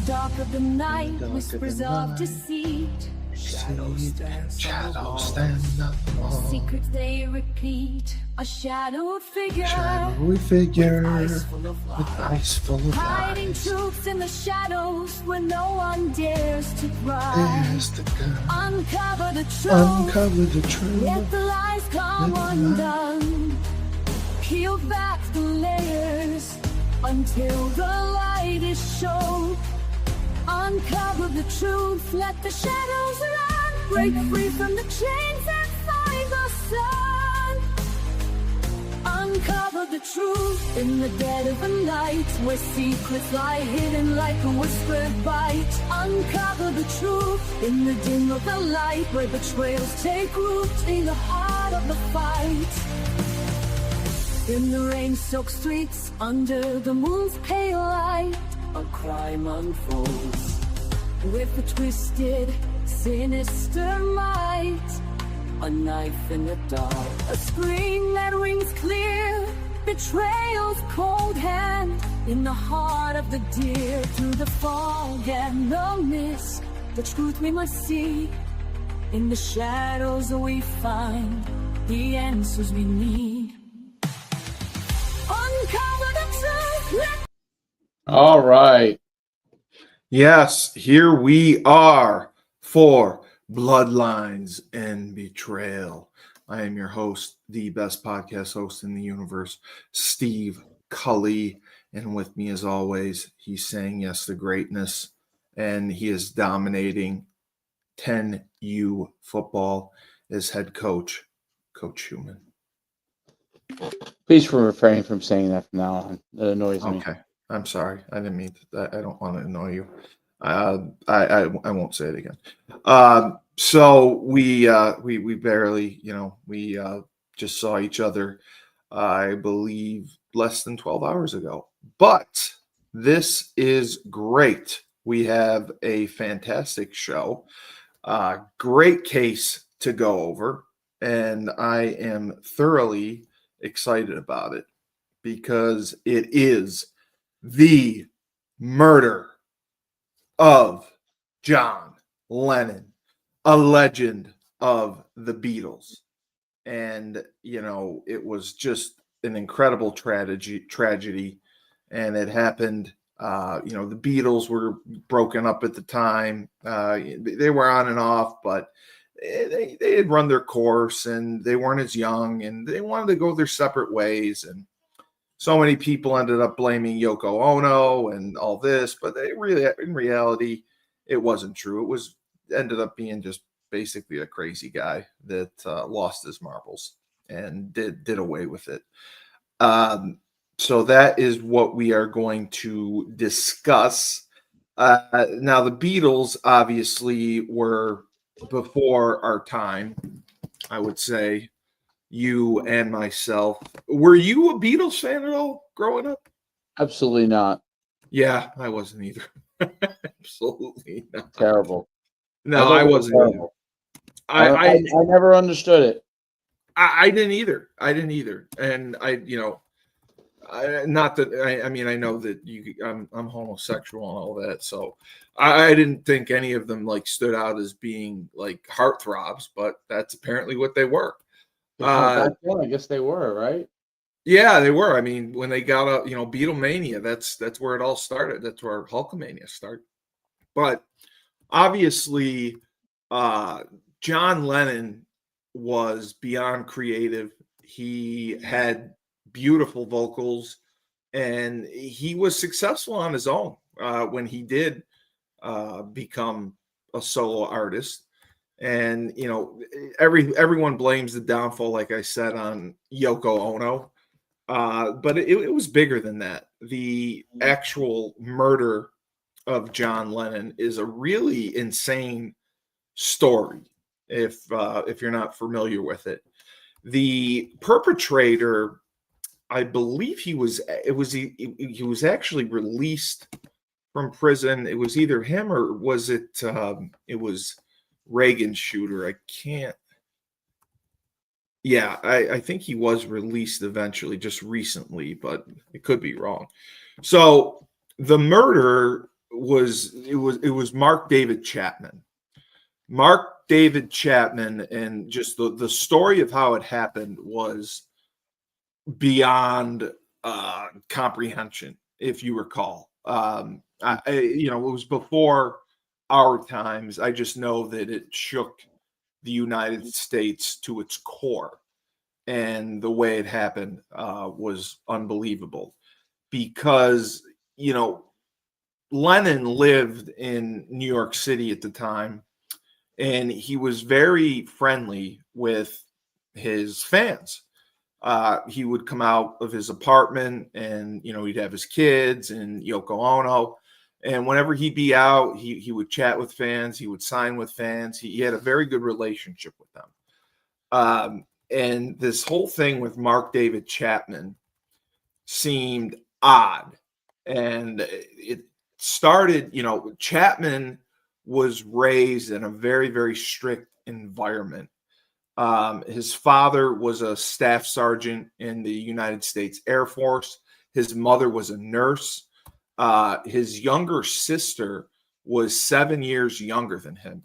dark of the night, whispers of deceit. Shadows stand on the wall. Secrets they repeat. A shadowed figure. Shadowy figure with eyes full of hiding lies. truths in the shadows where no one dares to pry. Dares to go. Uncover the truth. Uncover the truth. Let the lies come undone. Peel back the layers until the light is shown. Uncover the truth, let the shadows run. Break free from the chains and find the sun. Uncover the truth in the dead of the night, where secrets lie hidden like a whispered bite. Uncover the truth in the dim of the light, where betrayals take root in the heart of the fight. In the rain-soaked streets, under the moon's pale light, a crime unfolds with a twisted, sinister might. A knife in the dark, a scream that rings clear. Betrayal's cold hand in the heart of the deer. Through the fog and the mist, the truth we must see. In the shadows we find the answers we need. Uncover the truth. All right. Yes, here we are for Bloodlines and Betrayal. I am your host, the best podcast host in the universe, Steve Cully. And with me, as always, he's saying yes to greatness, and he is dominating 10U football as head coach, Coach Schumann. Please refrain from saying that from now on. That annoys me. Okay. I'm sorry. I didn't mean that. I don't want to annoy you. I won't say it again. So we barely, we just saw each other, I believe, less than 12 hours ago. But this is great. We have a fantastic show, great case to go over, and I am thoroughly excited about it because it is the murder of John Lennon, a legend of the Beatles. And, it was just an incredible tragedy. And it happened, the Beatles were broken up at the time. They were on and off, but they had run their course and they weren't as young and they wanted to go their separate ways. And so many people ended up blaming Yoko Ono and all this, but in reality, it wasn't true. It ended up being just basically a crazy guy that lost his marbles and did away with it. So that is what we are going to discuss. Now, the Beatles obviously were before our time, I would say. You and myself. Were you a Beatles fan at all growing up? Absolutely not. Yeah, I wasn't either. Absolutely not. Terrible. No, I wasn't either. I never understood it. I didn't either. And not that I know that I'm homosexual and all that, so I didn't think any of them stood out as being heartthrobs, but that's apparently what they were. Back then, I guess they were, right? Yeah, they were. I mean, when they got up, Beatlemania, that's where it all started. That's where Hulkamania started. But obviously, John Lennon was beyond creative. He had beautiful vocals, and he was successful on his own when he did become a solo artist. And, everyone blames the downfall, like I said, on Yoko Ono. But it was bigger than that. The actual murder of John Lennon is a really insane story if you're not familiar with it. The perpetrator, I believe he was actually released from prison. It was either him or was it was Reagan's shooter. I can't. Yeah, I think he was released eventually, just recently, but it could be wrong. So the murder was Mark David Chapman. Mark David Chapman, and just the story of how it happened was beyond comprehension, if you recall. It was before our times. I just know that it shook the United States to its core, and the way it happened was unbelievable because Lennon lived in New York City at the time, and he was very friendly with his fans. He would come out of his apartment, and he'd have his kids and Yoko Ono. And whenever he'd be out, he would chat with fans. He would sign with fans. He had a very good relationship with them. And this whole thing with Mark David Chapman seemed odd. And it started, Chapman was raised in a very, very strict environment. His father was a staff sergeant in the United States Air Force. His mother was a nurse. His younger sister was 7 years younger than him.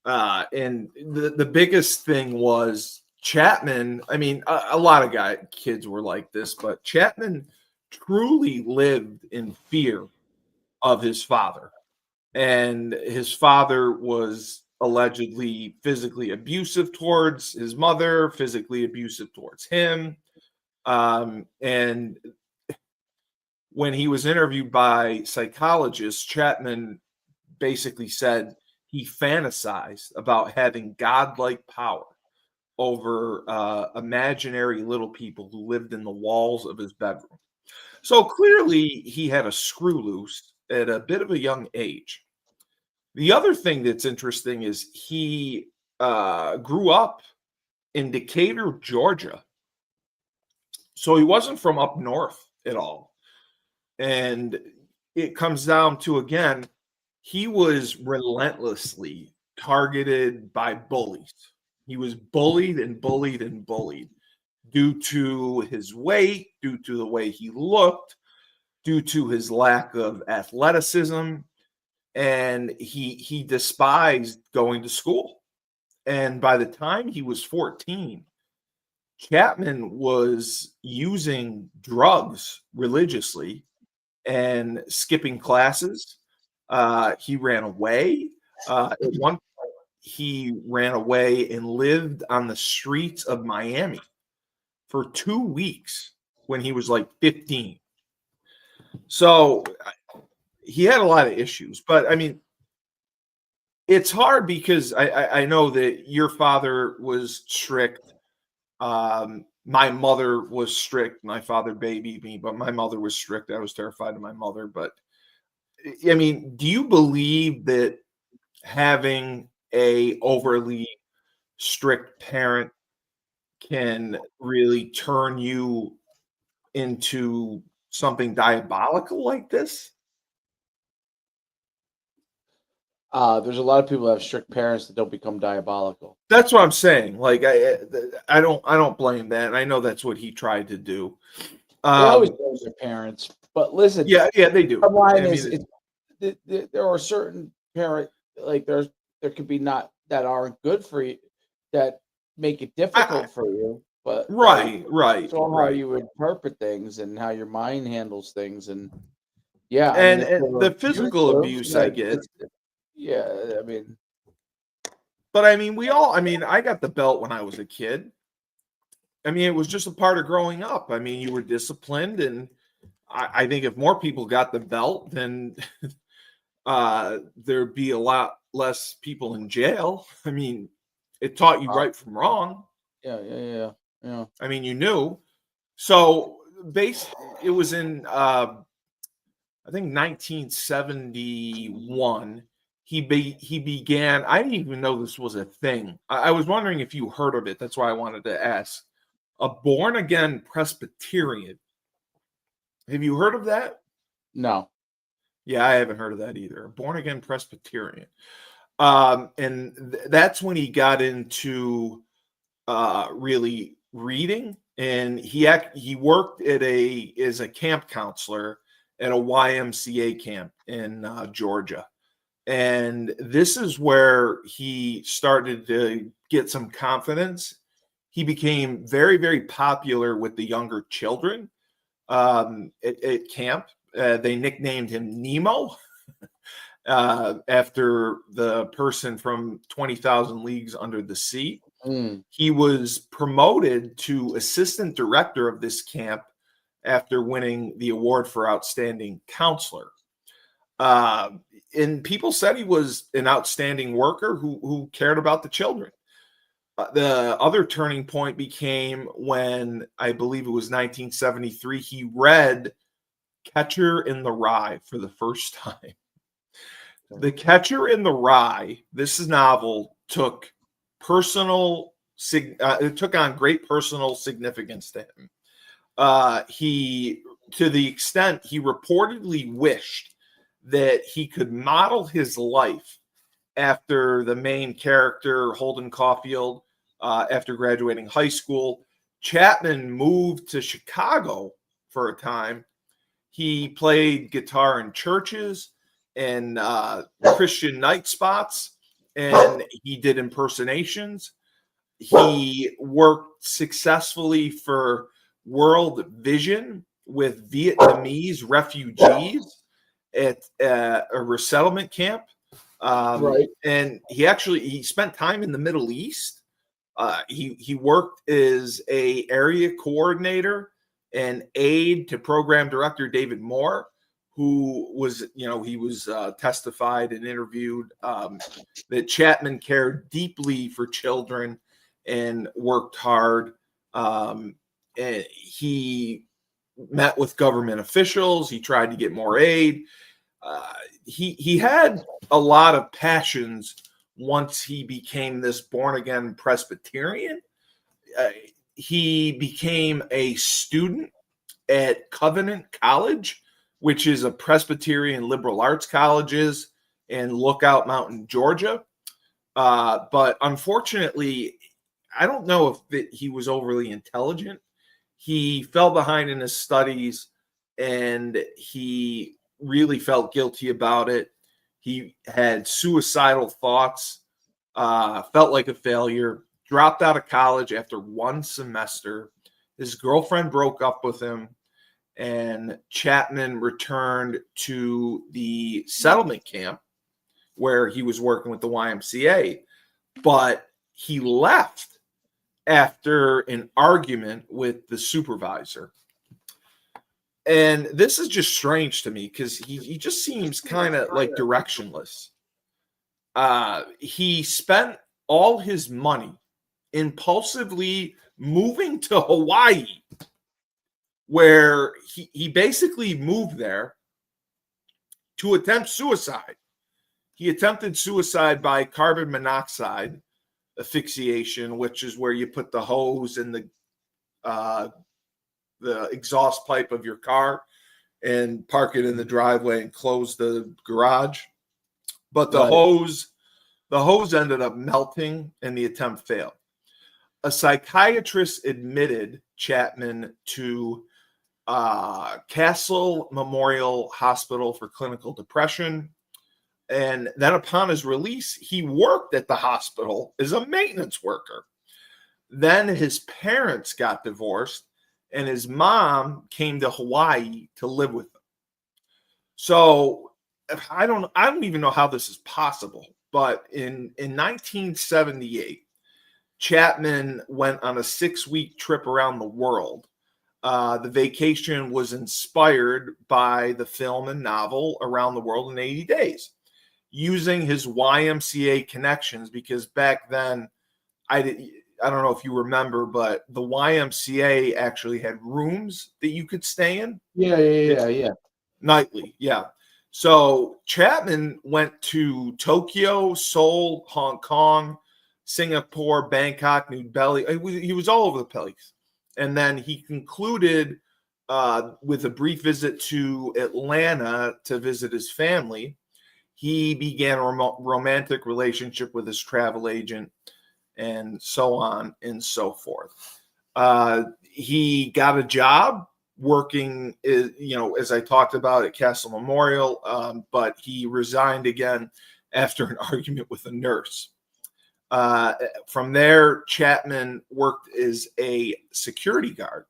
And the biggest thing was Chapman. I mean, a lot of kids were like this, but Chapman truly lived in fear of his father. And his father was allegedly physically abusive towards his mother, physically abusive towards him. And when he was interviewed by psychologists, Chapman basically said he fantasized about having godlike power over imaginary little people who lived in the walls of his bedroom. So clearly he had a screw loose at a bit of a young age. The other thing that's interesting is he grew up in Decatur, Georgia. So he wasn't from up north at all. And it comes down to, again, he was relentlessly targeted by bullies. He was bullied and bullied and bullied due to his weight, due to the way he looked, due to his lack of athleticism. And he despised going to school. And by the time he was 14, Chapman was using drugs religiously and skipping classes. He ran away. At one point, he ran away and lived on the streets of Miami for 2 weeks when he was like 15. So he had a lot of issues, but I mean, it's hard because I know that your father was strict. My mother was strict. My father babied me, but my mother was strict. I was terrified of my mother. But I mean, do you believe that having a overly strict parent can really turn you into something diabolical like this? There's a lot of people that have strict parents that don't become diabolical. That's what I'm saying. Like I don't blame that. I know that's what he tried to do. They always blame their parents, but listen. Yeah, they do. The line there are certain parents like there could be not that aren't good for you that make it difficult for you. But right. It's all how you interpret things and how your mind handles things, and and the physical abuse I get. Yeah, I mean, but I mean, I got the belt when I was a kid. I mean, it was just a part of growing up. I mean, you were disciplined, and I think if more people got the belt, then there'd be a lot less people in jail. I mean, it taught you right from wrong. Yeah. I mean, you knew. So it was in I think 1971. He began. I didn't even know this was a thing. I was wondering if you heard of it. That's why I wanted to ask. A born again Presbyterian. Have you heard of that? No. Yeah, I haven't heard of that either. A born again Presbyterian. And that's when he got into really reading. And he worked as a camp counselor at a YMCA camp in Georgia. And this is where he started to get some confidence. He became very, very popular with the younger children at camp. They nicknamed him Nemo after the person from 20,000 Leagues Under the Sea. He was promoted to assistant director of this camp after winning the award for outstanding counselor. And people said he was an outstanding worker who cared about the children. The other turning point became when, I believe it was 1973, he read Catcher in the Rye for the first time. The Catcher in the Rye, this novel took it took on great personal significance to him. To the extent he reportedly wished that he could model his life after the main character, Holden Caulfield, after graduating high school. Chapman moved to Chicago for a time. He played guitar in churches and Christian night spots, and he did impersonations. He worked successfully for World Vision with Vietnamese refugees at a resettlement camp. Right. And he spent time in the Middle East. He worked as a area coordinator and aide to program director David Moore, who was, he was testified and interviewed that Chapman cared deeply for children and worked hard. And he met with government officials. He tried to get more aid. He had a lot of passions once he became this born-again Presbyterian. He became a student at Covenant College, which is a Presbyterian liberal arts colleges in Lookout Mountain, Georgia. But unfortunately, I don't know if he was overly intelligent. He fell behind in his studies, and he really felt guilty about it. He had suicidal thoughts, felt like a failure, dropped out of college after one semester. His girlfriend broke up with him, and Chapman returned to the settlement camp where he was working with the YMCA. But he left after an argument with the supervisor. And this is just strange to me because he just seems kind of like directionless. He spent all his money impulsively moving to Hawaii, where he basically moved there to attempt suicide. He attempted suicide by carbon monoxide asphyxiation, which is where you put the hose in the exhaust pipe of your car and park it in the driveway and close the garage. But the hose ended up melting and the attempt failed. A psychiatrist admitted Chapman to Castle Memorial Hospital for clinical depression. And then upon his release, he worked at the hospital as a maintenance worker. Then his parents got divorced, and his mom came to Hawaii to live with him. So I don't even know how this is possible. But in 1978, Chapman went on a 6-week trip around the world. The vacation was inspired by the film and novel Around the World in 80 Days, using his YMCA connections, because back then, I don't know if you remember, but the YMCA actually had rooms that you could stay in. Yeah. Nightly, yeah. So Chapman went to Tokyo, Seoul, Hong Kong, Singapore, Bangkok, New Delhi. He was all over the place. And then he concluded with a brief visit to Atlanta to visit his family. He began a romantic relationship with his travel agent, and so on and so forth. He got a job working, as I talked about at Castle Memorial, but he resigned again after an argument with a nurse. From there, Chapman worked as a security guard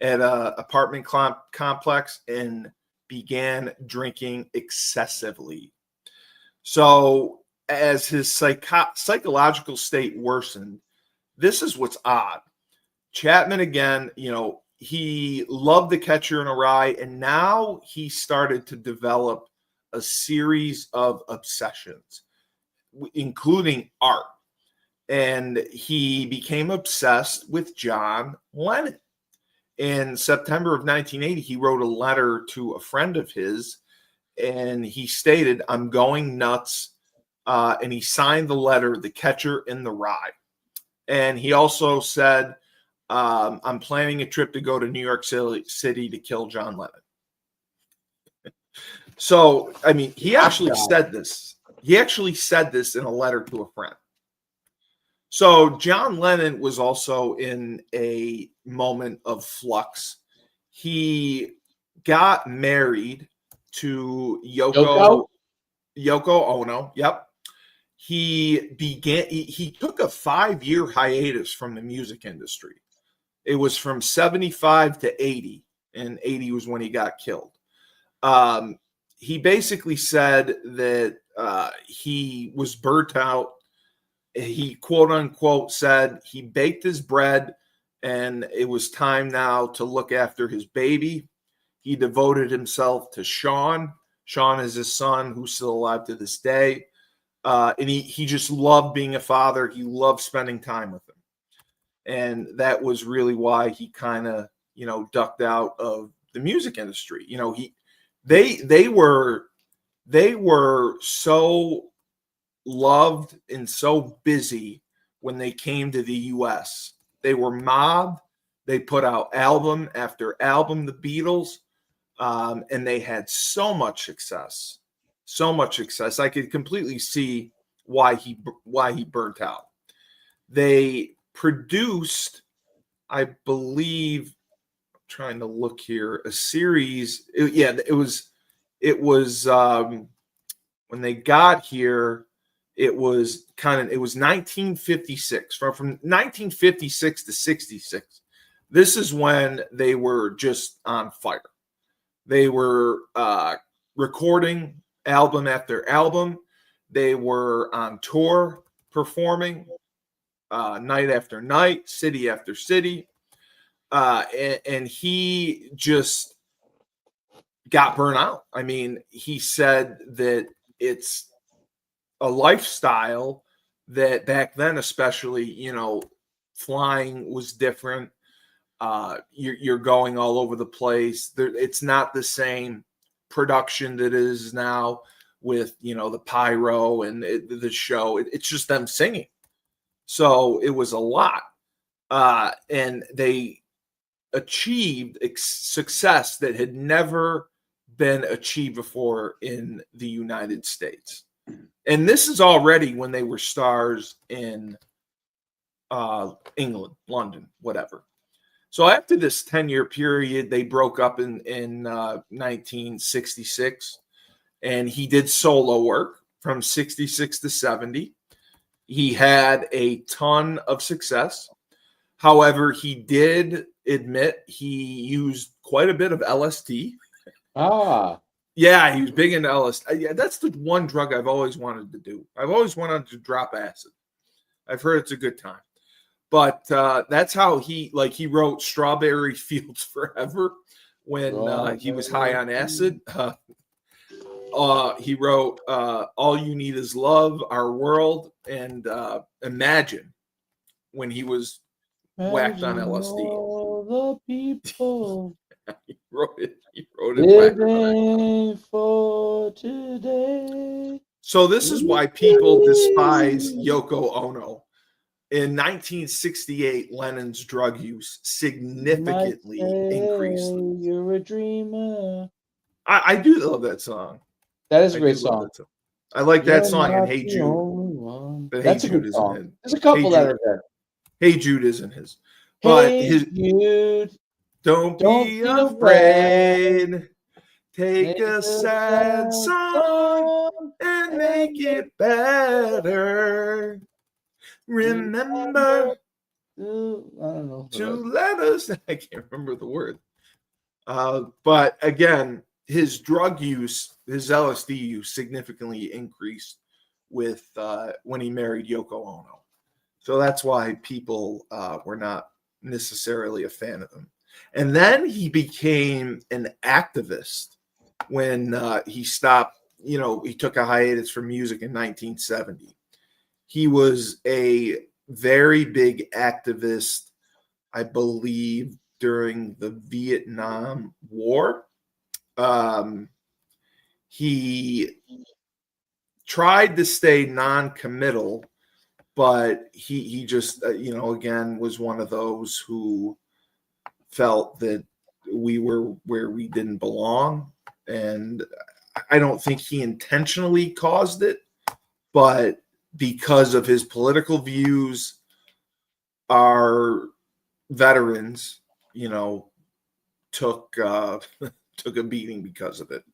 at an apartment complex and began drinking excessively. So as his psychological state worsened, this is what's odd. Chapman, again, he loved The Catcher in a Rye, and now he started to develop a series of obsessions, including art. And he became obsessed with John Lennon. In September of 1980, he wrote a letter to a friend of his, and he stated, "I'm going nuts." And he signed the letter, "The Catcher in the Rye." And he also said, "I'm planning a trip to go to New York City to kill John Lennon." So, I mean, he actually said this. He actually said this in a letter to a friend. So John Lennon was also in a moment of flux. He got married to Yoko Ono. Yep. He took a 5-year hiatus from the music industry. It was from 75 to 80, and 80 was when he got killed. He basically said that he was burnt out. He, quote unquote, said he baked his bread and it was time now to look after his baby. He devoted himself to Sean. Sean is his son, who's still alive to this day. And he just loved being a father. He loved spending time with him. And that was really why he kind of, ducked out of the music industry. They were so loved and so busy when they came to the US. They were mobbed. They put out album after album, the Beatles, and they had so much success. So much success. I could completely see why he burnt out. They produced, I believe, I'm trying to look here, a series. It was when they got here. It was 1956, from 1956 to 66. This is when they were just on fire. They were recording album after album. They were on tour performing night after night, city after city. And he just got burnt out. I mean, he said that it's a lifestyle that back then, especially, flying was different. You're going all over the place. It's not the same production that is now with, the pyro and the show. It's just them singing. So it was a lot. And they achieved success that had never been achieved before in the United States. And this is already when they were stars in England, London, whatever. So after this 10-year period, they broke up in 1966, and he did solo work from 66 to 70. He had a ton of success. However, he did admit he used quite a bit of LSD. Yeah, he was big into LSD. Yeah, that's the one drug I've always wanted to do. I've always wanted to drop acid. I've heard it's a good time. But that's how he wrote Strawberry Fields Forever when he was high on acid. He wrote All You Need Is Love, Our World, and Imagine when he was whacked on LSD. All the people He wrote it. Living for today. So this is why people despise Yoko Ono. In 1968, Lennon's drug use significantly increased. You're a dreamer. I do love that song. That is a great song. I like that song and Hey Jude. But That's Hey a Jude good isn't song. his. There's a couple that are good. Hey Jude isn't his. But Hey Jude. Don't Don't be be afraid. afraid. Take Make a a sad sad song song and make and it better. Remember I don't know. to let us. I can't remember the word. But again, his drug use, his LSD use, significantly increased with when he married Yoko Ono. So that's why people were not necessarily a fan of him. And then he became an activist when he stopped. He took a hiatus from music in 1970. He was a very big activist, I believe, during the Vietnam War. He tried to stay non-committal, but he just again was one of those who felt that we were where we didn't belong, and I don't think he intentionally caused it, but because of his political views, our veterans took took a beating because of it.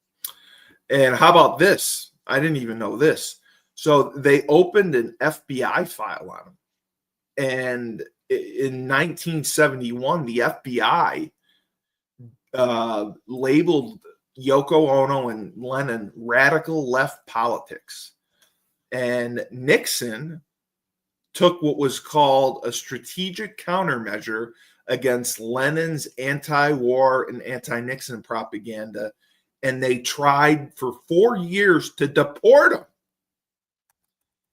And how about this? I didn't even know this. So they opened an FBI file on him. And in 1971, the FBI labeled Yoko Ono and Lennon radical left politics. And Nixon took what was called a strategic countermeasure against Lennon's anti-war and anti-Nixon propaganda, and they tried for 4 years to deport him.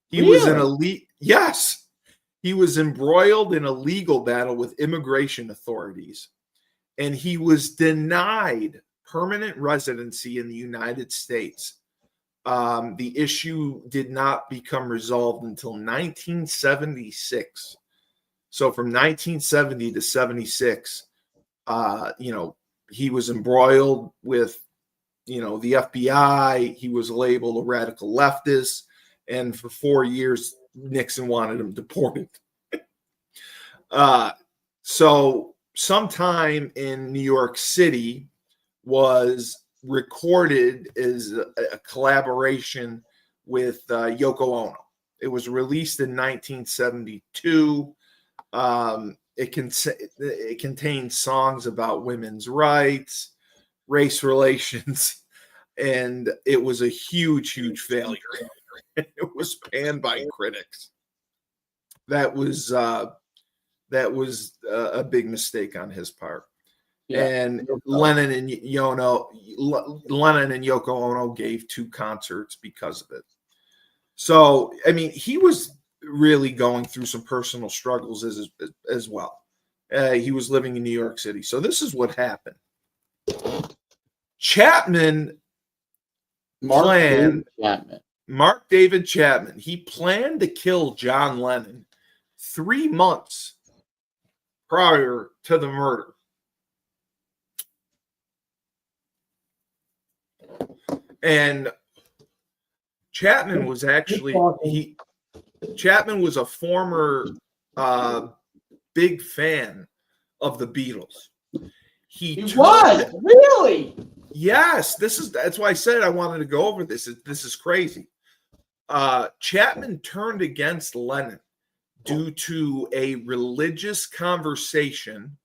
He was an elite. Yes, he was embroiled in a legal battle with immigration authorities, and he was denied permanent residency in the United States. The issue did not become resolved until 1976. So from 1970 to 76, he was embroiled with, the FBI. He was labeled a radical leftist. And for 4 years, Nixon wanted him deported. So sometime in New York City was recorded as a collaboration with Yoko Ono. It was released in 1972. It contains songs about women's rights, race relations, and it was a huge failure. It was panned by critics. That was a big mistake on his part. Yeah, and Lennon and Yoko Ono gave 2 concerts because of it. So, I mean, he was really going through some personal struggles as well. He was living in New York City. So this is what happened. Mark David Chapman, he planned to kill John Lennon 3 months prior to the murder. And Chapman was actually Chapman was a former big fan of the Beatles. He was really? Yes, that's why I said I wanted to go over this. This is crazy. Chapman turned against Lennon due to a religious conversation.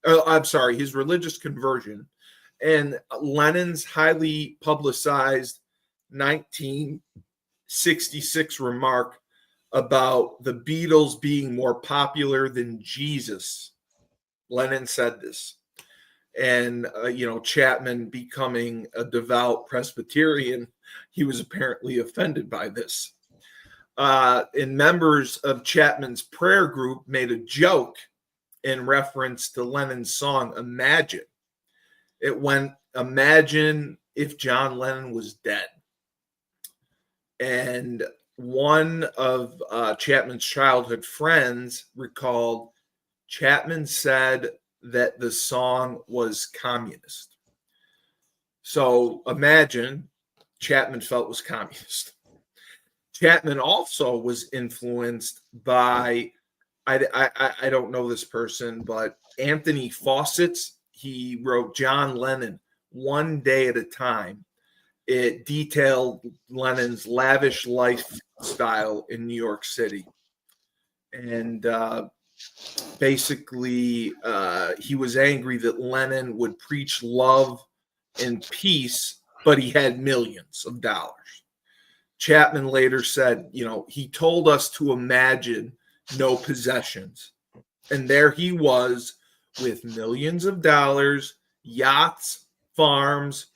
His religious conversion, and Lennon's highly publicized 1966 remark about the Beatles being more popular than Jesus. Lennon said this. And, Chapman becoming a devout Presbyterian, he was apparently offended by this. And members of Chapman's prayer group made a joke in reference to Lennon's song, Imagine. It went, imagine if John Lennon was dead. And one of Chapman's childhood friends recalled Chapman said that the song was communist. So Imagine, Chapman felt was communist. Chapman also was influenced by, I don't know this person, but Anthony Fawcett's. he wrote John Lennon, One Day at a Time. It detailed Lennon's lavish lifestyle in New York City. And basically, he was angry that Lennon would preach love and peace, but he had millions of dollars. Chapman later said, he told us to imagine no possessions. And there he was with millions of dollars, yachts, farms,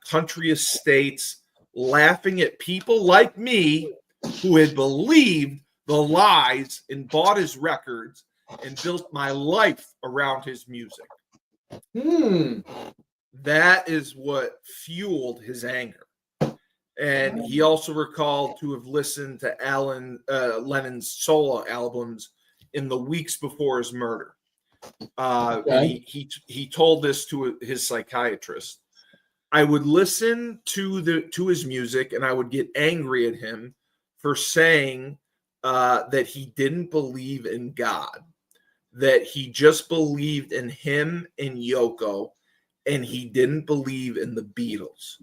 country estates, laughing at people like me who had believed the lies and bought his records and built my life around his music. That is what fueled his anger. And he also recalled to have listened to Lennon's solo albums in the weeks before his murder. And he told this to his psychiatrist. I would listen to his music, and I would get angry at him for saying that he didn't believe in God, that he just believed in him and Yoko, and he didn't believe in the Beatles.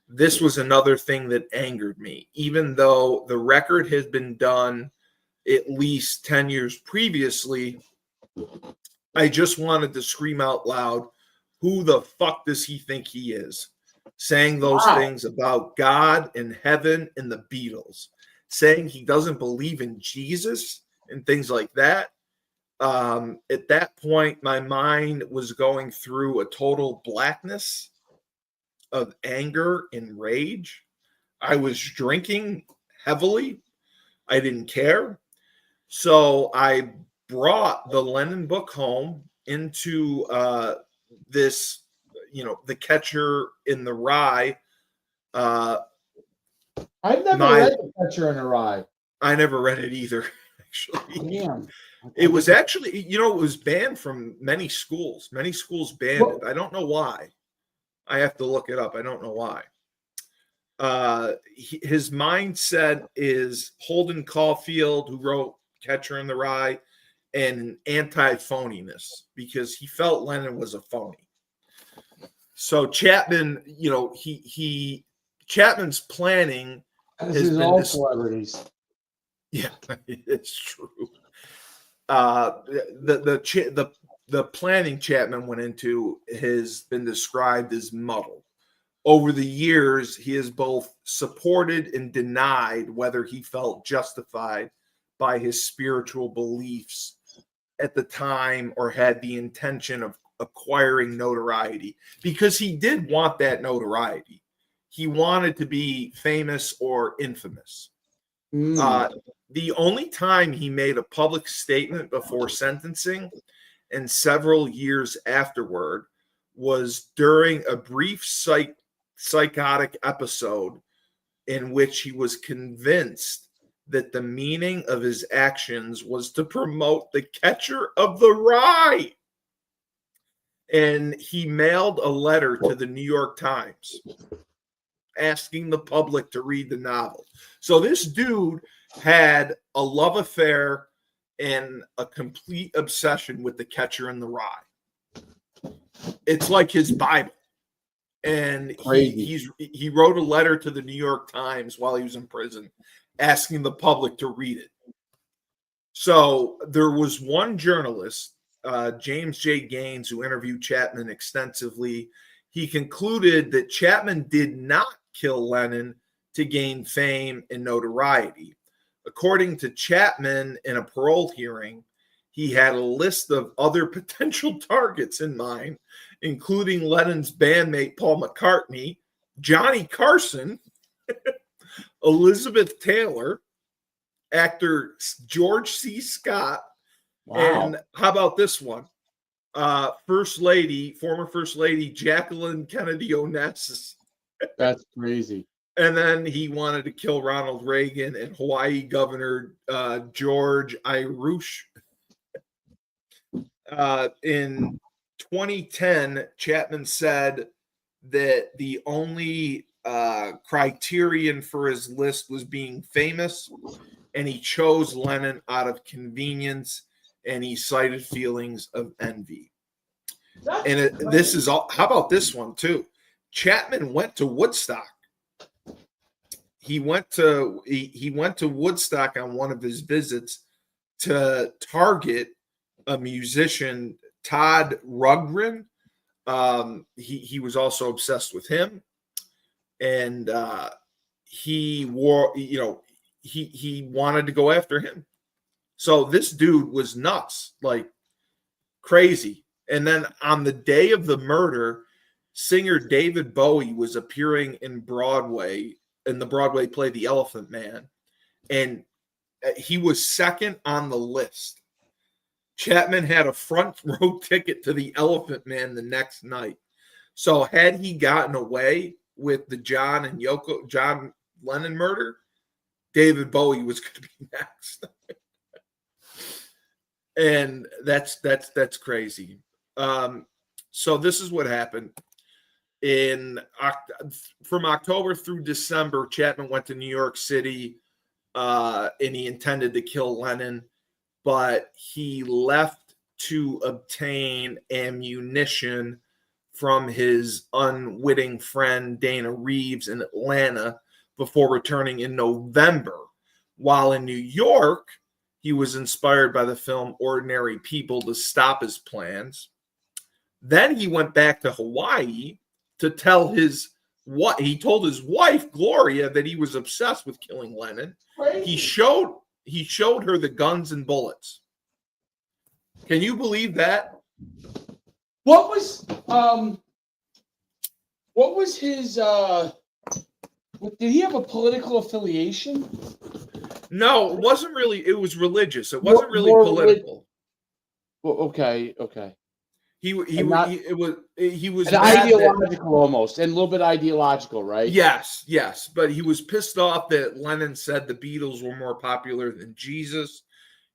This was another thing that angered me, even though the record has been done at least 10 years previously. I just wanted to scream out loud, who the fuck does he think he is? Saying those things about God and heaven and the Beatles, saying he doesn't believe in Jesus and things like that. At that point, my mind was going through a total blackness of anger and rage. I was drinking heavily. I didn't care. So I brought the Lennon book home into this, The Catcher in the Rye. I've never read The Catcher in the Rye. I never read it either, actually. Damn. It was actually, it was banned from many schools. Many schools banned it. I don't know why. I have to look it up. I don't know why. His mindset is Holden Caulfield, who wrote Catcher in the Rye, and anti-phoniness, because he felt Lennon was a phony. So Chapman, Chapman's planning has been all celebrities. Yeah, it's true. The planning Chapman went into has been described as muddled. Over the years, he has both supported and denied whether he felt justified by his spiritual beliefs at the time or had the intention of acquiring notoriety, because he did want that notoriety. He wanted to be famous or infamous. The only time he made a public statement before sentencing and several years afterward was during a brief psychotic episode in which he was convinced that the meaning of his actions was to promote The Catcher of the Rye. And he mailed a letter to the New York Times asking the public to read the novel. So this dude had a love affair and a complete obsession with The Catcher in the Rye. It's like his Bible. And he wrote a letter to the New York Times while he was in prison asking the public to read it. So there was one journalist, James J. Gaines, who interviewed Chapman extensively. He concluded that Chapman did not kill Lennon to gain fame and notoriety. According to Chapman, in a parole hearing, he had a list of other potential targets in mind, including Lennon's bandmate Paul McCartney, Johnny Carson, Elizabeth Taylor, actor George C. Scott, and how about this one? Former First Lady Jacqueline Kennedy Onassis. That's crazy. And then he wanted to kill Ronald Reagan and Hawaii Governor George Irush. In 2010, Chapman said that the only criterion for his list was being famous, and he chose Lennon out of convenience, and he cited feelings of envy. And this is all. How about this one too? Chapman went to Woodstock. He went to Woodstock on one of his visits to target a musician, Todd Rundgren. He was also obsessed with him, and he wanted to go after him. So this dude was nuts, like crazy. And then on the day of the murder, singer David Bowie was appearing in Broadway in the Broadway play The Elephant Man, and he was second on the list. Chapman had a front row ticket to The Elephant Man the next night. So had he gotten away with the John Lennon murder, David Bowie was going to be next. And that's crazy. So this is what happened. From October through December, Chapman went to New York City, and he intended to kill Lennon, but he left to obtain ammunition from his unwitting friend Dana Reeves in Atlanta before returning in November. While in New York, he was inspired by the film Ordinary People to stop his plans. Then he went back to Hawaii to tell he told his wife Gloria that he was obsessed with killing Lennon. Crazy. He showed her the guns and bullets. Can you believe that? What was his did he have a political affiliation? No, it wasn't really. It was religious. It wasn't really political. Well, okay. He was An ideological almost, and a little bit ideological, right? Yes, but he was pissed off that Lennon said the Beatles were more popular than Jesus.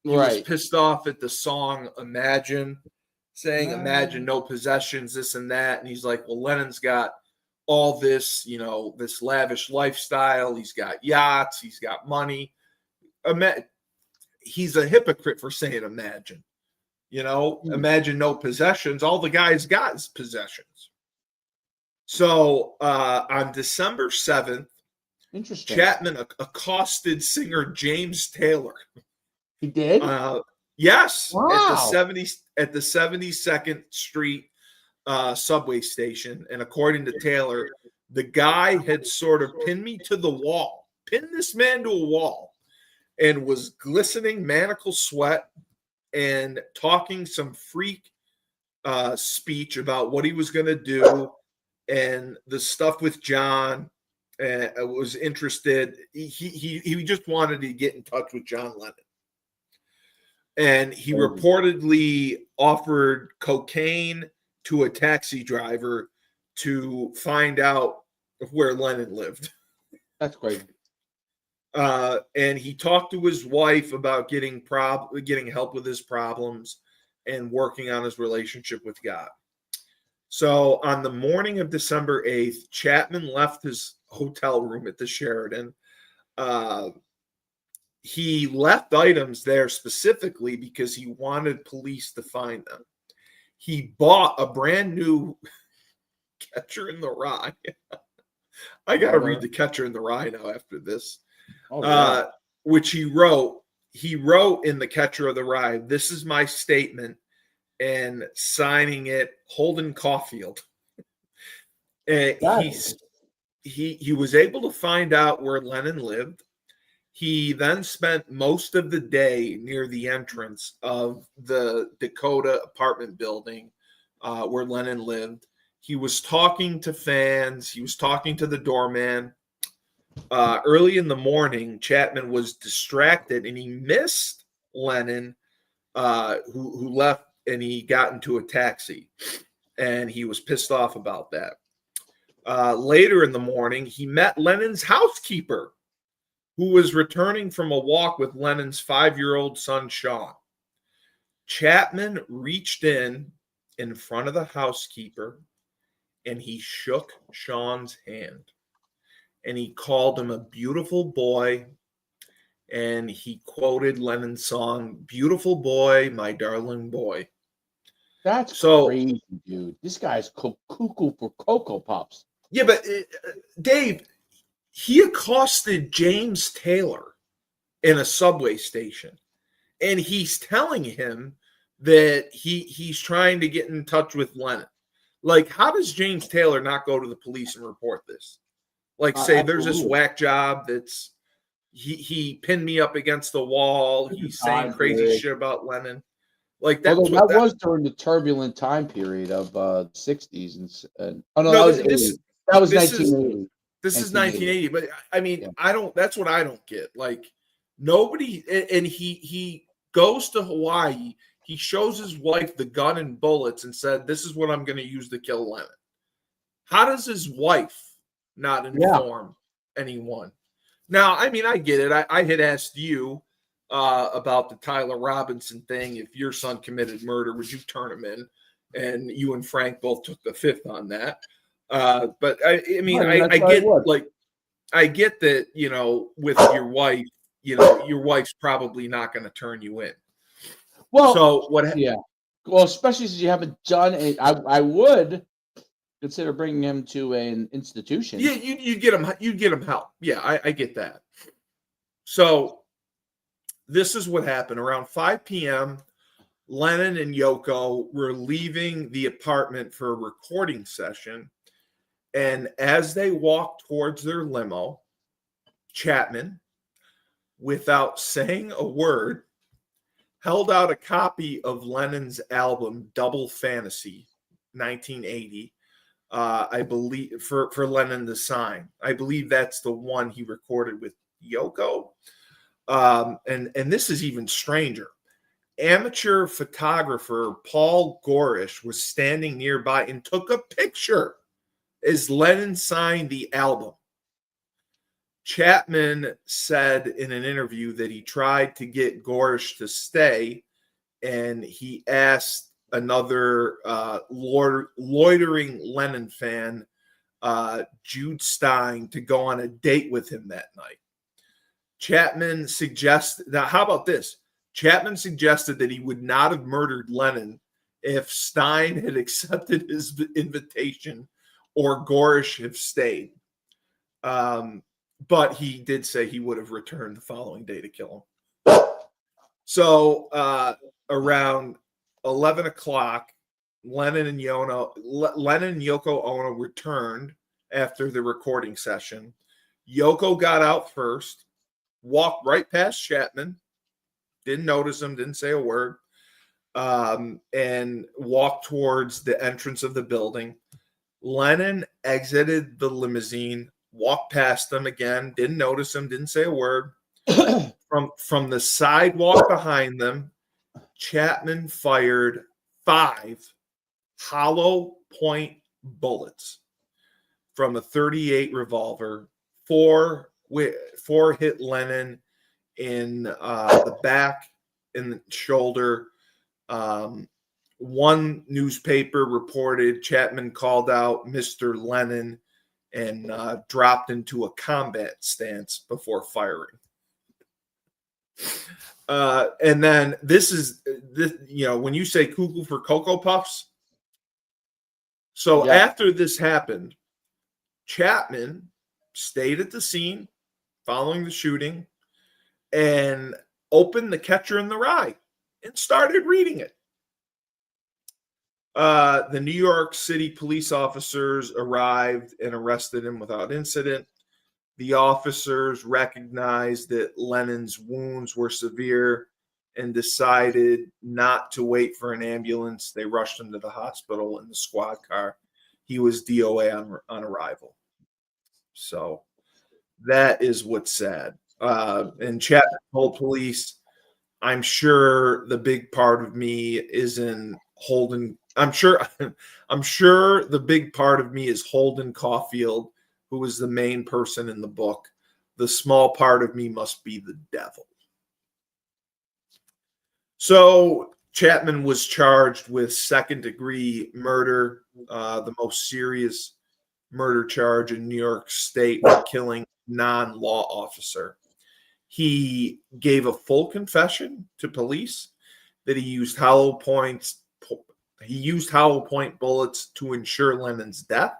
He was pissed off at the song Imagine, saying Imagine no possessions, this and that. And he's like, well, Lennon's got all this, this lavish lifestyle. He's got yachts. He's got money. He's a hypocrite for saying Imagine. Imagine no possessions. All the guy's got is possessions. So on December 7th, Chapman accosted singer James Taylor. He did? Yes. Wow. At the 72nd Street subway station. And according to Taylor, the guy had sort of pinned this man to a wall, and was glistening maniacal sweat and talking some freak speech about what he was going to do and the stuff with John. And was interested. He just wanted to get in touch with John Lennon. And he reportedly offered cocaine to a taxi driver to find out where Lennon lived. That's crazy. And he talked to his wife about getting help with his problems and working on his relationship with God. So on the morning of December 8th, Chapman left his hotel room at the Sheraton. He left items there specifically because he wanted police to find them. He bought a brand new Catcher in the Rye. I got to read the Catcher in the Rye now after this. Which he wrote in the Catcher of the Rye, "This is my statement," and signing it Holden Caulfield. And he was able to find out where Lennon lived. He then spent most of the day near the entrance of the Dakota apartment building where Lennon lived. He was talking to fans. He was talking to the doorman. Early in the morning, Chapman was distracted and he missed Lennon, who left, and he got into a taxi, and he was pissed off about that. Later in the morning, he met Lennon's housekeeper, who was returning from a walk with Lennon's 5-year-old son, Sean. Chapman reached in front of the housekeeper, and he shook Sean's hand. And he called him a beautiful boy. And he quoted Lennon's song, "Beautiful boy, my darling boy." That's So crazy, dude. This guy's cuckoo for Cocoa Puffs. yeah, but Dave, he accosted James Taylor in a subway station, and he's telling him that he's trying to get in touch with Lennon. Like, how does James Taylor not go to the police and report this? Like, say there's this Absolutely. whack job that's he pinned me up against the wall. He's saying crazy shit about Lennon. Like that's Although what that was during the turbulent time period of the 60s and oh no, no, that was 80. That was this is 1980. this is 1980. 1980. But I mean, Yeah. I don't. That's what I don't get. Like nobody, and he goes to Hawaii. He shows his wife the gun and bullets and said, "This is what I'm going to use to kill Lennon." How does his wife not inform anyone? Now, I mean, I get it. I had asked you about the Tyler Robinson thing. If your son committed murder, would you turn him in? And you and Frank both took the fifth on that. But I mean, I get like I get that, you know, with your wife, you know, your wife's probably not going to turn you in. Well, so what? Yeah. Well, especially since you haven't done it, I would consider bringing him to an institution. Yeah, you get him. You get him help. Yeah, I get that. So this is what happened around 5 p.m. Lennon and Yoko were leaving the apartment for a recording session, and as they walked towards their limo, Chapman, without saying a word, held out a copy of Lennon's album Double Fantasy, 1980. I believe for Lennon to sign. I believe that's the one he recorded with Yoko. And this is even stranger. Amateur photographer Paul Gorish was standing nearby and took a picture as Lennon signed the album. Chapman said in an interview that he tried to get Gorish to stay, and he asked another loitering Lennon fan, Jude Stein, to go on a date with him that night. Chapman suggested, now how about this? Chapman suggested that he would not have murdered Lennon if Stein had accepted his invitation or Gorish had stayed. But he did say he would have returned the following day to kill him. So around 11 o'clock, Lennon and Yoko Ono returned after the recording session. Yoko got out first, walked right past Chapman, didn't notice him, didn't say a word, and walked towards the entrance of the building. Lennon exited the limousine, walked past them again, didn't notice him, didn't say a word. From the sidewalk behind them, Chapman fired 5 hollow point bullets from a .38 revolver. 4 hit Lennon in the back and the shoulder. One newspaper reported Chapman called out Mr. Lennon and dropped into a combat stance before firing. And then this, you know, when you say cuckoo for Cocoa Puffs. So after this happened, Chapman stayed at the scene following the shooting and opened The Catcher in the Rye and started reading it. The New York City police officers arrived and arrested him without incident. The officers recognized that Lennon's wounds were severe and decided not to wait for an ambulance. They rushed him to the hospital in the squad car. He was DOA on arrival. So that is what's sad. And Chapman told police, I'm sure the big part of me is in Holden. I'm sure the big part of me is Holden Caulfield, who was the main person in the book. The small part of me must be the devil. So Chapman was charged with second-degree murder, the most serious murder charge in New York State, for killing a non-law officer. He gave a full confession to police that he used hollow point He used hollow point bullets to ensure Lennon's death.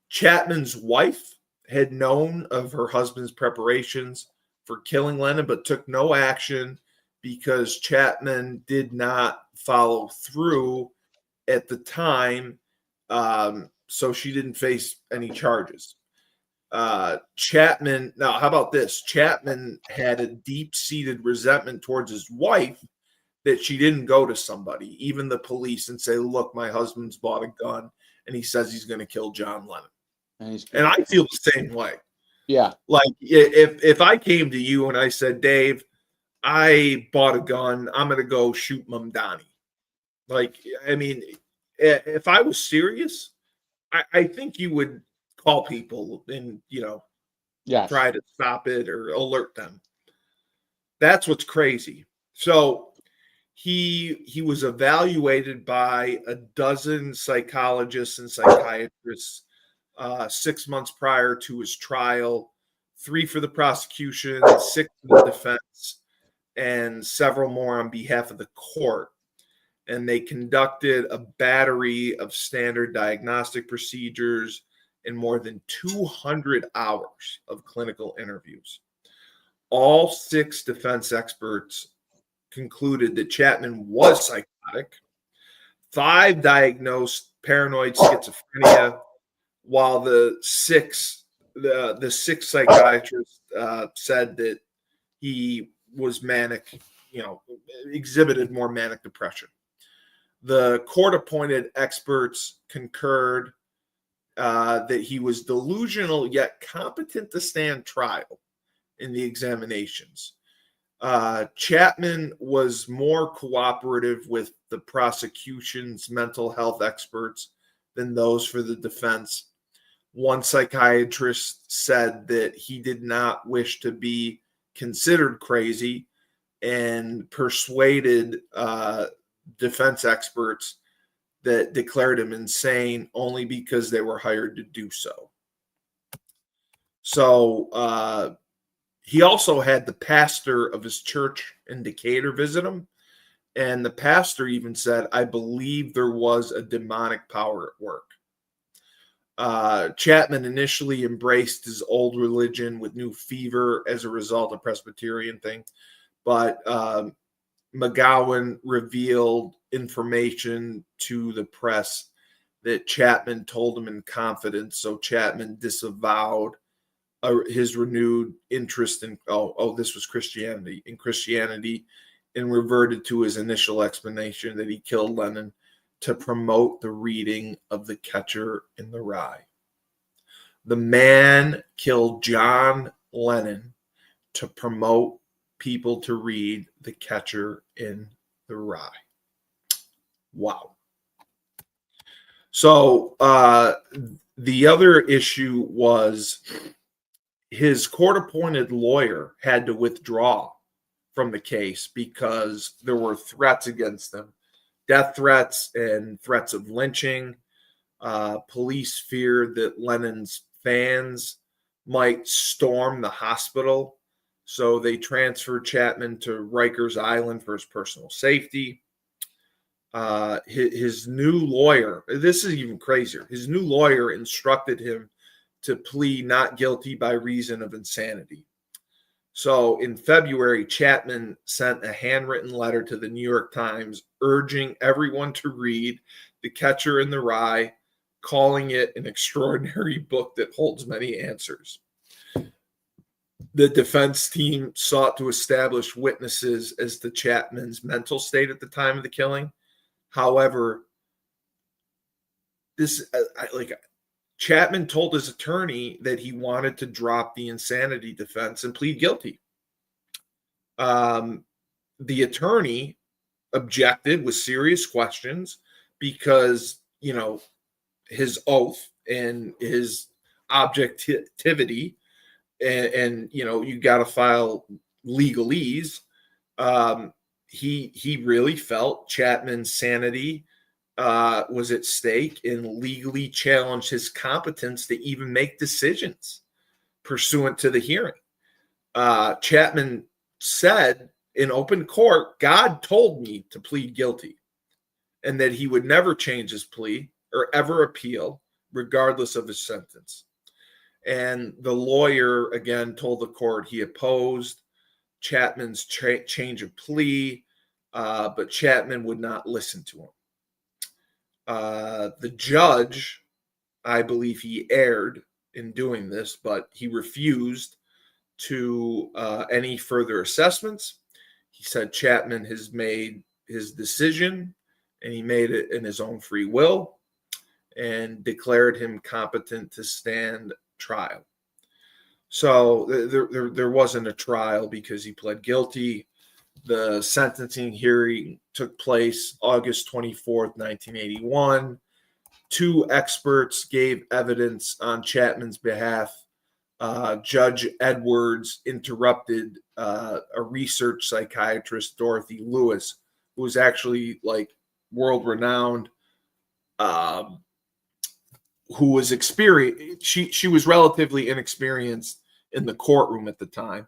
Chapman's wife had known of her husband's preparations for killing Lennon, but took no action because Chapman did not follow through at the time, so she didn't face any charges. Chapman, now how about this? Chapman had a deep-seated resentment towards his wife that she didn't go to somebody, even the police, and say, look, my husband's bought a gun and he says he's going to kill John Lennon. And I feel the same way. Yeah. Like if I came to you and I said, Dave, I bought a gun, I'm going to go shoot Mamdani. Like, I mean, if I was serious, I think you would call people and, Yes. try to stop it or alert them. That's what's crazy. So he was evaluated by a dozen psychologists and psychiatrists 6 months prior to his trial, 3 for the prosecution, 6 for the defense, and several more on behalf of the court. And they conducted a battery of standard diagnostic procedures and more than 200 hours of clinical interviews. All 6 defense experts concluded that Chapman was psychotic. 5 diagnosed paranoid schizophrenia, while the 6 psychiatrists said that he was manic, exhibited more manic depression. The court-appointed experts concurred that he was delusional yet competent to stand trial in the examinations. Chapman was more cooperative with the prosecution's mental health experts than those for the defense. One psychiatrist said that he did not wish to be considered crazy and persuaded defense experts that declared him insane only because they were hired to do so. So he also had the pastor of his church in Decatur visit him, and the pastor even said, I believe there was a demonic power at work. Chapman initially embraced his old religion with new fever as a result of Presbyterian thing, but McGowan revealed information to the press that Chapman told him in confidence, so Chapman disavowed his renewed interest in this was Christianity, and reverted to his initial explanation that he killed Lennon to promote the reading of The Catcher in the Rye. The man killed John Lennon to promote people to read The Catcher in the Rye. Wow. So the other issue was his court-appointed lawyer had to withdraw from the case because there were threats against him, death threats and threats of lynching. Police feared that Lennon's fans might storm the hospital, so they transferred Chapman to Rikers Island for his personal safety. His new lawyer, this is even crazier, his new lawyer instructed him to plead not guilty by reason of insanity. So in February, Chapman sent a handwritten letter to the New York Times urging everyone to read The Catcher in the Rye, calling it an extraordinary book that holds many answers. The defense team sought to establish witnesses as to Chapman's mental state at the time of the killing. However, Chapman told his attorney that he wanted to drop the insanity defense and plead guilty. The attorney objected with serious questions because, his oath and his objectivity and you got to file legalese. He really felt Chapman's sanity was at stake and legally challenged his competence to even make decisions pursuant to the hearing. Chapman said in open court, God told me to plead guilty. and that he would never change his plea or ever appeal, regardless of his sentence. And the lawyer, again, told the court he opposed Chapman's change of plea, but Chapman would not listen to him. The judge, I believe he erred in doing this, but he refused to any further assessments. He said Chapman has made his decision, and he made it in his own free will, and declared him competent to stand trial. So there wasn't a trial because he pled guilty. The sentencing hearing took place August 24th, 1981. 2 experts gave evidence on Chapman's behalf. Judge Edwards interrupted a research psychiatrist, Dorothy Lewis, who was actually like world-renowned, who was experienced. She was relatively inexperienced in the courtroom at the time,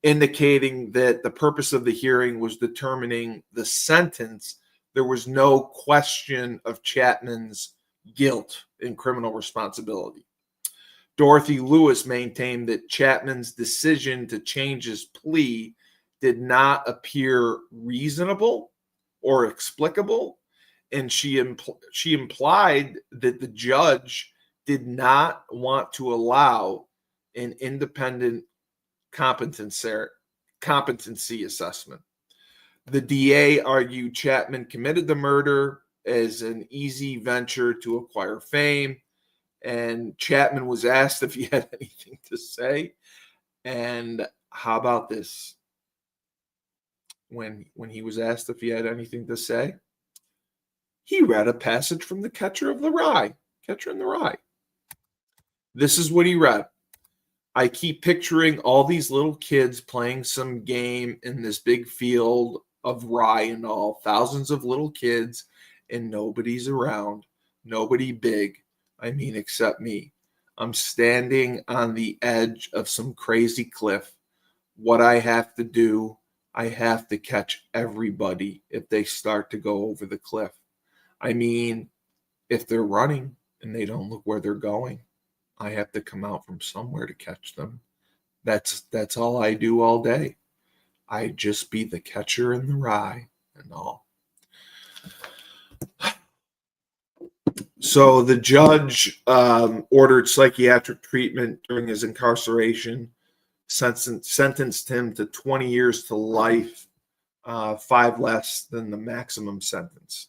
indicating that the purpose of the hearing was determining the sentence. There was no question of Chapman's guilt and criminal responsibility. Dorothy Lewis maintained that Chapman's decision to change his plea did not appear reasonable or explicable, and she implied that the judge did not want to allow an independent competency assessment. The DA argued Chapman committed the murder as an easy venture to acquire fame, and Chapman was asked if he had anything to say. And how about this? When he was asked if he had anything to say, he read a passage from the Catcher in the Rye. This is what he read. I keep picturing all these little kids playing some game in this big field of rye and all, thousands of little kids, and nobody's around, nobody big, I mean, except me. I'm standing on the edge of some crazy cliff. What I have to do, I have to catch everybody if they start to go over the cliff. I mean, if they're running and they don't look where they're going, I have to come out from somewhere to catch them. That's all I do all day. I just be the catcher in the rye and all. So the judge ordered psychiatric treatment during his incarceration, sentenced him to 20 years to life, 5 less than the maximum sentence.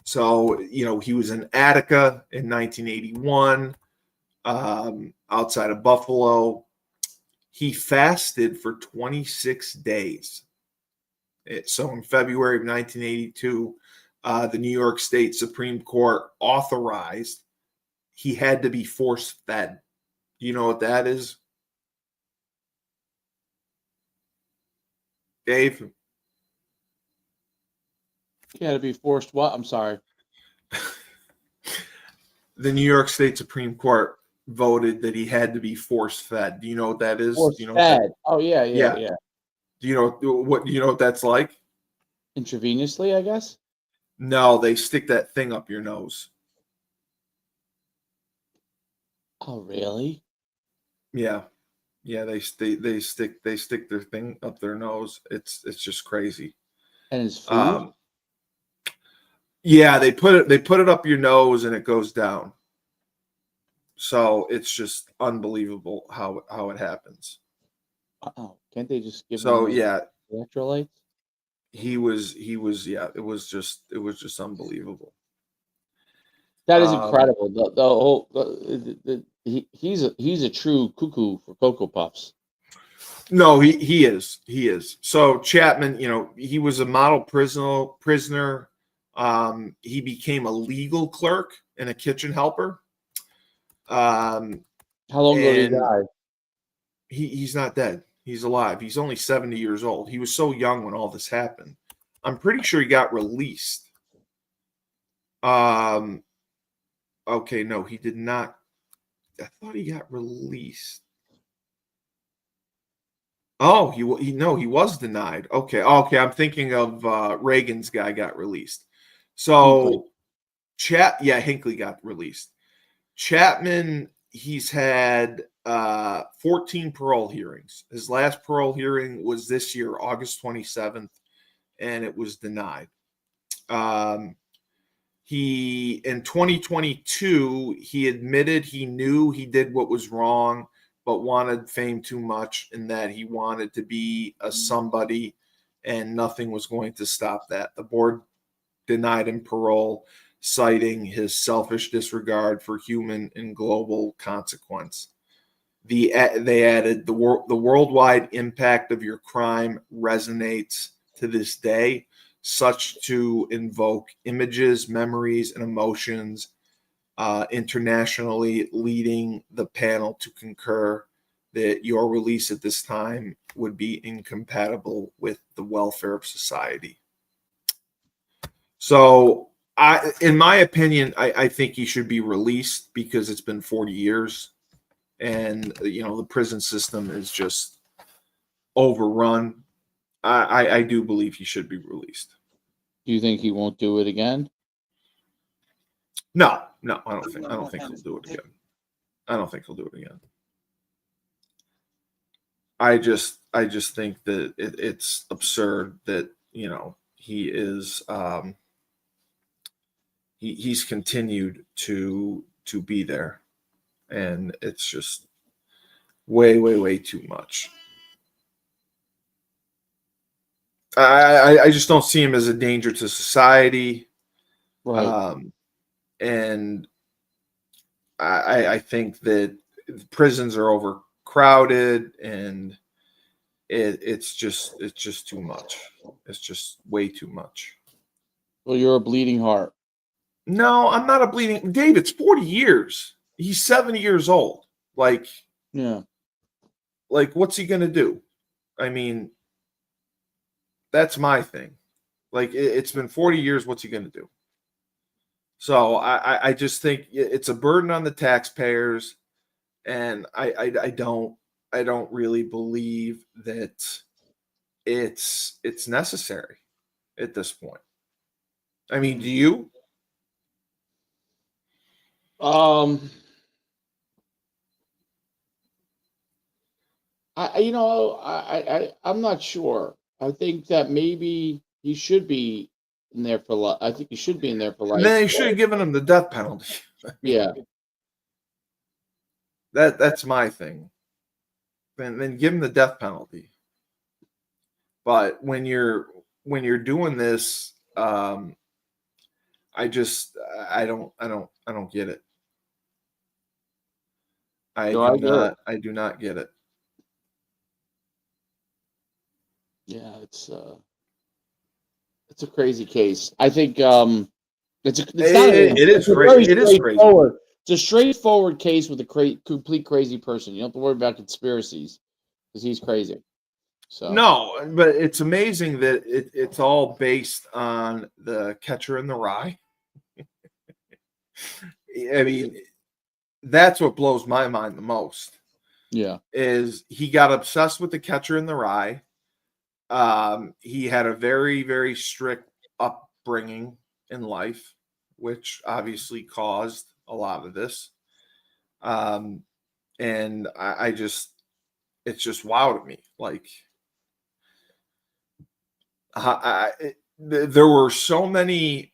So, he was in Attica in 1981, outside of Buffalo. He fasted for 26 days. So in February of 1982, the New York State Supreme Court authorized he had to be force-fed. Do you know what that is, Dave? He had to be forced what? I'm sorry. The New York State Supreme Court voted that he had to be force-fed. Do you know what that is? Force-fed. Oh, yeah. Do you know what that's like? Intravenously, I guess? No, they stick that thing up your nose. Oh, really? Yeah. They stick their thing up their nose. It's just crazy. And his food? Yeah, they put it up your nose and it goes down. So it's just unbelievable how it happens. Oh, can't they just give So him yeah, electrolytes? he was yeah, it was just unbelievable. That is incredible. The whole he's a true cuckoo for Cocoa Puffs. No, he is. So Chapman, he was a model prisoner. He became a legal clerk and a kitchen helper. How long ago did he die? He's not dead. He's alive. He's only 70 years old. He was so young when all this happened. I'm pretty sure he got released. Okay, no, he did not. I thought he got released. Oh, he was denied. Okay. I'm thinking of Reagan's guy got released. Hinckley. So Hinckley got released. Chapman, he's had 14 parole hearings. His last parole hearing was this year, August 27th, and it was denied. He in 2022, he admitted he knew he did what was wrong, but wanted fame too much, and that he wanted to be a somebody, and nothing was going to stop that. The board denied him parole, citing his selfish disregard for human and global consequence. They added the worldwide impact of your crime resonates to this day, such to invoke images, memories, and emotions internationally, leading the panel to concur that your release at this time would be incompatible with the welfare of society. So, in my opinion, I think he should be released because it's been 40 years, and the prison system is just overrun. I do believe he should be released. Do you think he won't do it again? No, I don't think he'll do it again. I don't think he'll do it again. I just think that it's absurd that he is he's continued to be there, and it's just way too much. I just don't see him as a danger to society. Right. And I think that prisons are overcrowded, and it's just too much. It's just way too much. Well, you're a bleeding heart. No, I'm not a bleeding. David's 40 years. He's 70 years old. Yeah. What's he gonna do? I mean, that's my thing. It's been 40 years. What's he gonna do? So I just think it's a burden on the taxpayers, and I don't really believe that it's necessary at this point. I mean, do you? I'm not sure. I think that maybe he should be in there for life. I think he should be in there for life. And then they should have given him the death penalty. Yeah. That's my thing. Then give him the death penalty. But when you're doing this, I don't get it. I do not get it. Yeah, it's a crazy case. I think it is crazy. It is straightforward. It's a straightforward case with a complete crazy person. You don't have to worry about conspiracies because he's crazy. So no, but it's amazing that it's all based on the Catcher in the Rye. I mean, that's what blows my mind the most. Yeah, is he got obsessed with the Catcher in the Rye. He had a very, very strict upbringing in life, which obviously caused a lot of this. And it's just wow to me. There were so many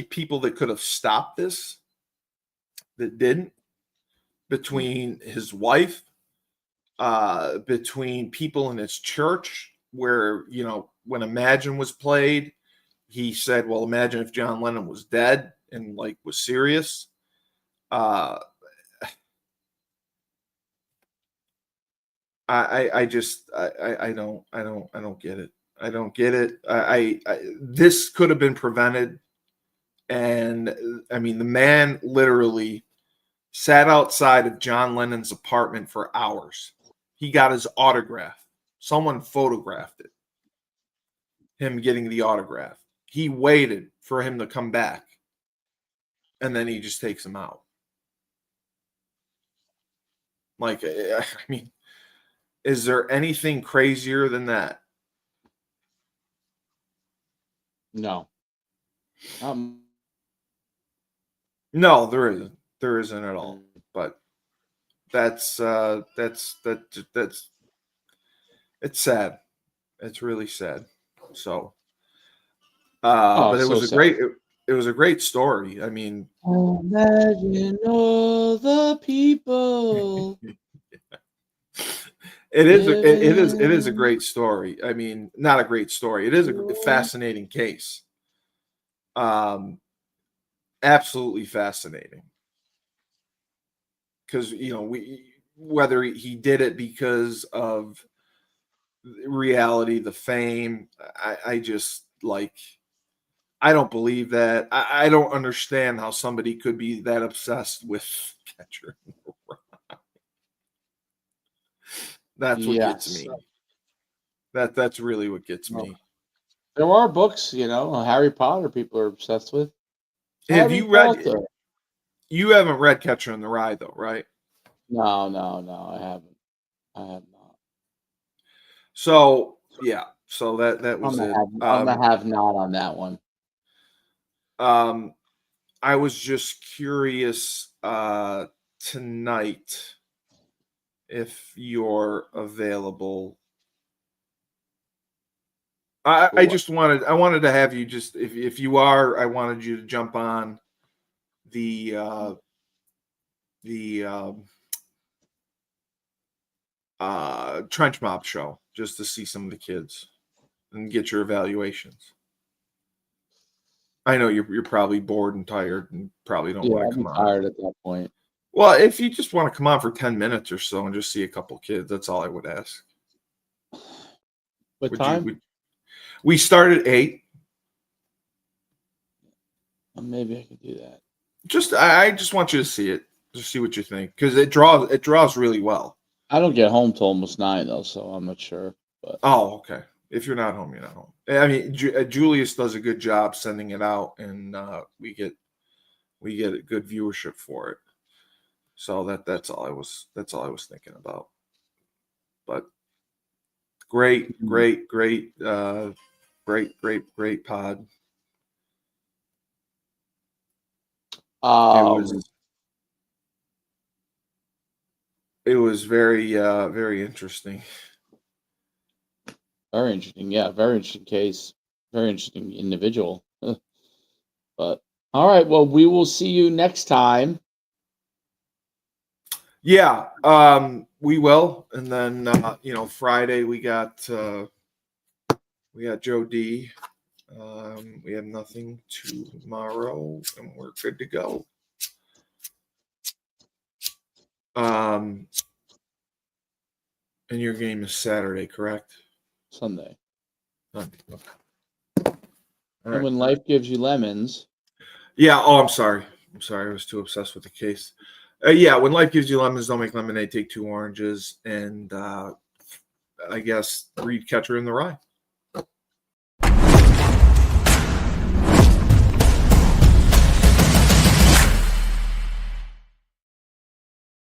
people that could have stopped this that didn't, between his wife, between people in his church, where when Imagine was played, he said, well, imagine if John Lennon was dead, and was serious. I don't get it. I don't get it. This could have been prevented. And I mean, the man literally sat outside of John Lennon's apartment for hours. He got his autograph. Someone photographed it. Him getting the autograph. He waited for him to come back. And then he just takes him out. I mean, is there anything crazier than that? No. No, there isn't. There isn't at all. But that's it's sad. It's really sad. So, but it so was a sad. great. It was a great story. I mean, imagine all the people. it is a great story. I mean, not a great story. It is a fascinating case. Absolutely fascinating. Because whether he did it because of reality, the fame, I just like. I don't believe that. I don't understand how somebody could be that obsessed with Catcher in the Rye. That's what gets me. That's really what gets me. There are books, Harry Potter people are obsessed with. Have you read? You haven't read Catcher in the Rye, though, right? No, I haven't. I have not. So yeah, so that was it. I'm gonna have not on that one. I was just curious tonight if you're available. I wanted to have you just if you are, I wanted you to jump on the Trench Mob show just to see some of the kids and get your evaluations. I know you're probably bored and tired and probably don't want to come on. Tired at that point. Well, if you just want to come on for 10 minutes or so and just see a couple kids, that's all I would ask. What time? We start at 8. Maybe I could do that. I just want you to see it, just see what you think, because it draws really well. I don't get home till almost 9 though, so I'm not sure. But oh, okay. If you're not home, you're not home. I mean, Julius does a good job sending it out, and we get a good viewership for it. So that's all I was thinking about. But great pod. It was very very interesting. Very interesting, yeah. Very interesting case. Very interesting individual. But all right, well, we will see you next time. Yeah, we will, and then Friday we got Joe D. We have nothing tomorrow, and we're good to go. And your game is Saturday, correct? Sunday. Okay. And when life gives you lemons. Yeah. Oh, I'm sorry. I was too obsessed with the case. Yeah. When life gives you lemons, don't make lemonade. Take 2 oranges, and I guess read Catcher in the Rye.